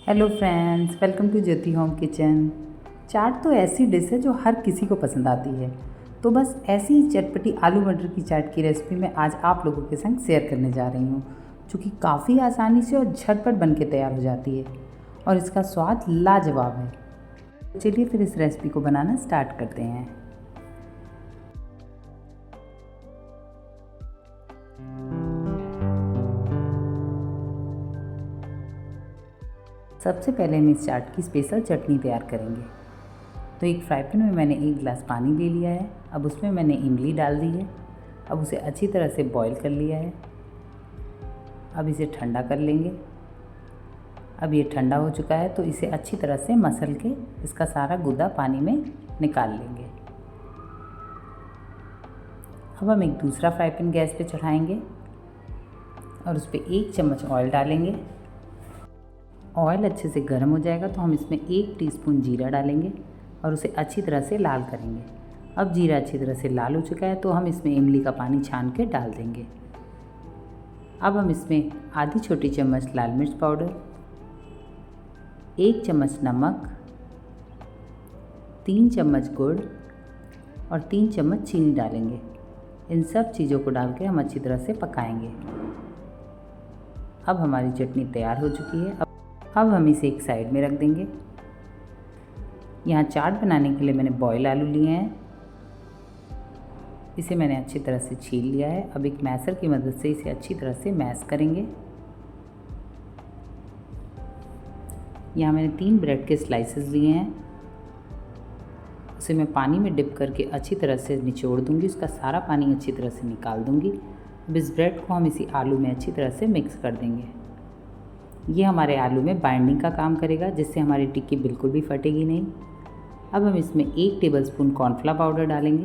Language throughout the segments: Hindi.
Hello friends, welcome to Jyoti home kitchen. Chaat तो ऐसी डिश है जो हर किसी को पसंद आती है। तो बस ऐसी ही चटपटी आलू मटर की चाट की रेसिपी मैं आज आप लोगों के संग शेयर करने जा रही हूँ, जो कि काफ़ी आसानी से और झटपट बन के तैयार हो जाती है और इसका स्वाद लाजवाब है। चलिए फिर इस रेसिपी को बनाना स्टार्ट करते हैं। सबसे पहले हम इस चाट की स्पेशल चटनी तैयार करेंगे। तो एक फ्राई पैन में मैंने 1 गिलास पानी ले लिया है। अब उसमें मैंने इमली डाल दी है। अब उसे अच्छी तरह से बॉईल कर लिया है। अब इसे ठंडा कर लेंगे। अब ये ठंडा हो चुका है तो इसे अच्छी तरह से मसल के इसका सारा गुदा पानी में निकाल लेंगे। अब हम एक दूसरा फ्राई पैन गैस पे चढ़ाएंगे और उस पर 1 चम्मच ऑयल डालेंगे। ऑयल अच्छे से गर्म हो जाएगा तो हम इसमें 1 टीस्पून जीरा डालेंगे और उसे अच्छी तरह से लाल करेंगे। अब जीरा अच्छी तरह से लाल हो चुका है तो हम इसमें इमली का पानी छान के डाल देंगे। अब हम इसमें आधी छोटी चम्मच लाल मिर्च पाउडर, 1 चम्मच नमक, 3 चम्मच गुड़ और 3 चम्मच चीनी डालेंगे। इन सब चीज़ों को डाल के हम अच्छी तरह से पकाएंगे। अब हमारी चटनी तैयार हो चुकी है। अब हम इसे एक साइड में रख देंगे। यहाँ चाट बनाने के लिए मैंने बॉयल आलू लिए हैं। इसे मैंने अच्छी तरह से छील लिया है। अब एक मैशर की मदद से इसे अच्छी तरह से मैश करेंगे। यहाँ मैंने 3 ब्रेड के स्लाइसेस लिए हैं। उसे मैं पानी में डिप करके अच्छी तरह से निचोड़ दूँगी। उसका सारा पानी अच्छी तरह से निकाल दूँगी। अब इस ब्रेड को हम इसी आलू में अच्छी तरह से मिक्स कर देंगे। ये हमारे आलू में बाइंडिंग का काम करेगा, जिससे हमारी टिक्की बिल्कुल भी फटेगी नहीं। अब हम इसमें 1 टेबलस्पून कॉर्नफ्लावर पाउडर डालेंगे।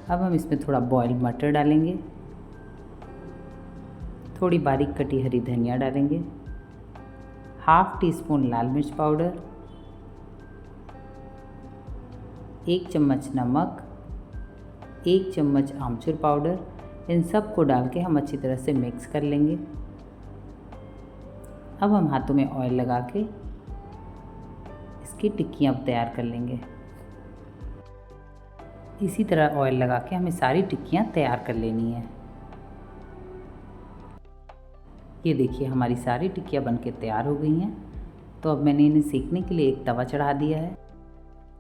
अब हम इसमें थोड़ा बॉइल्ड मटर डालेंगे, थोड़ी बारीक कटी हरी धनिया डालेंगे, ½ टीस्पून लाल मिर्च पाउडर, 1 चम्मच नमक, 1 चम्मच आमचूर पाउडर। इन सब को डाल के हम अच्छी तरह से मिक्स कर लेंगे। अब हम हाथों में ऑयल लगा के इसकी टिक्कियाँ तैयार कर लेंगे। इसी तरह ऑयल लगा के हमें सारी टिक्कियाँ तैयार कर लेनी है। ये देखिए हमारी सारी टिक्कियाँ बनके तैयार हो गई हैं। तो अब मैंने इन्हें सेकने के लिए एक तवा चढ़ा दिया है।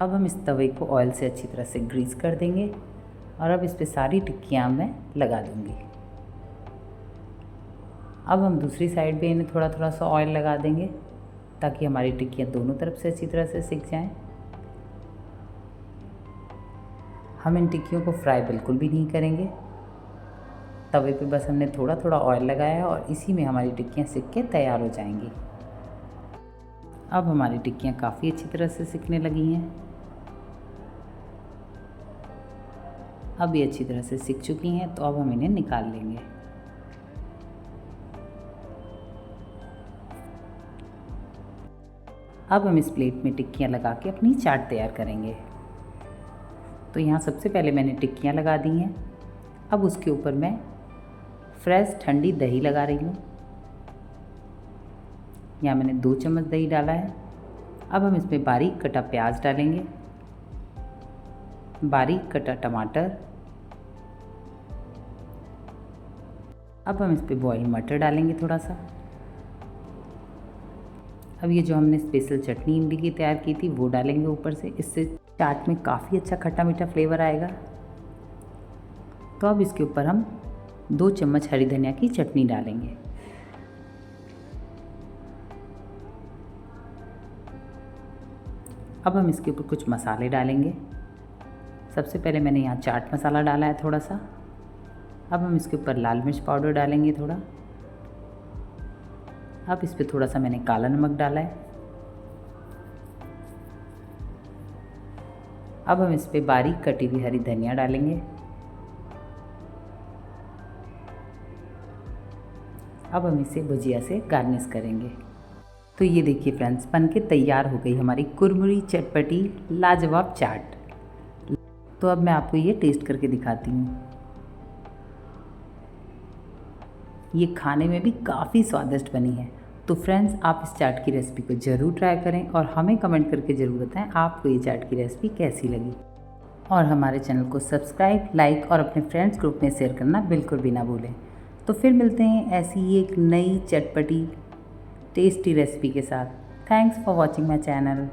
अब हम इस तवे को ऑयल से अच्छी तरह से ग्रीस कर देंगे और अब इस पर सारी टिक्कियाँ मैं लगा दूँगी। अब हम दूसरी साइड पे इन्हें थोड़ा थोड़ा सा ऑयल लगा देंगे ताकि हमारी टिक्कियाँ दोनों तरफ से अच्छी तरह से सिक जाएं। हम इन टिक्कियों को फ्राई बिल्कुल भी नहीं करेंगे। तवे पे बस हमने थोड़ा थोड़ा ऑयल लगाया है और इसी में हमारी टिक्कियाँ सिक के तैयार हो जाएंगी। अब हमारी टिक्कियाँ काफ़ी अच्छी तरह से सिकने लगी हैं। अब ये अच्छी तरह से सिक चुकी हैं तो अब हम इन्हें निकाल लेंगे। अब हम इस प्लेट में टिक्कियाँ लगा के अपनी चाट तैयार करेंगे। तो यहाँ सबसे पहले मैंने टिक्कियाँ लगा दी हैं। अब उसके ऊपर मैं फ्रेश ठंडी दही लगा रही हूँ। यहाँ मैंने 2 चम्मच दही डाला है। अब हम इसमें बारीक कटा प्याज डालेंगे, बारीक कटा टमाटर। अब हम इस पर बॉइल्ड मटर डालेंगे थोड़ा सा। अब ये जो हमने स्पेशल चटनी इमली की तैयार की थी वो डालेंगे ऊपर से। इससे चाट में काफ़ी अच्छा खट्टा मीठा फ्लेवर आएगा। तो अब इसके ऊपर हम 2 चम्मच हरी धनिया की चटनी डालेंगे। अब हम इसके ऊपर कुछ मसाले डालेंगे। सबसे पहले मैंने यहाँ चाट मसाला डाला है थोड़ा सा। अब हम इसके ऊपर लाल मिर्च पाउडर डालेंगे थोड़ा। अब इस पर थोड़ा सा मैंने काला नमक डाला है। अब हम इस पर बारीक कटी हुई हरी धनिया डालेंगे। अब हम इसे भुजिया से गार्निश करेंगे। तो ये देखिए फ्रेंड्स, बनके तैयार हो गई हमारी कुरमुरी चटपटी लाजवाब चाट। तो अब मैं आपको ये टेस्ट करके दिखाती हूँ। ये खाने में भी काफ़ी स्वादिष्ट बनी है तो फ्रेंड्स, आप इस चाट की रेसिपी को ज़रूर ट्राई करें और हमें कमेंट करके ज़रूर बताएं आपको ये चाट की रेसिपी कैसी लगी। और हमारे चैनल को सब्सक्राइब, लाइक और अपने फ्रेंड्स ग्रुप में शेयर करना बिल्कुल भी ना भूलें। तो फिर मिलते हैं ऐसी ही एक नई चटपटी टेस्टी रेसिपी के साथ। Thanks for watching my channel.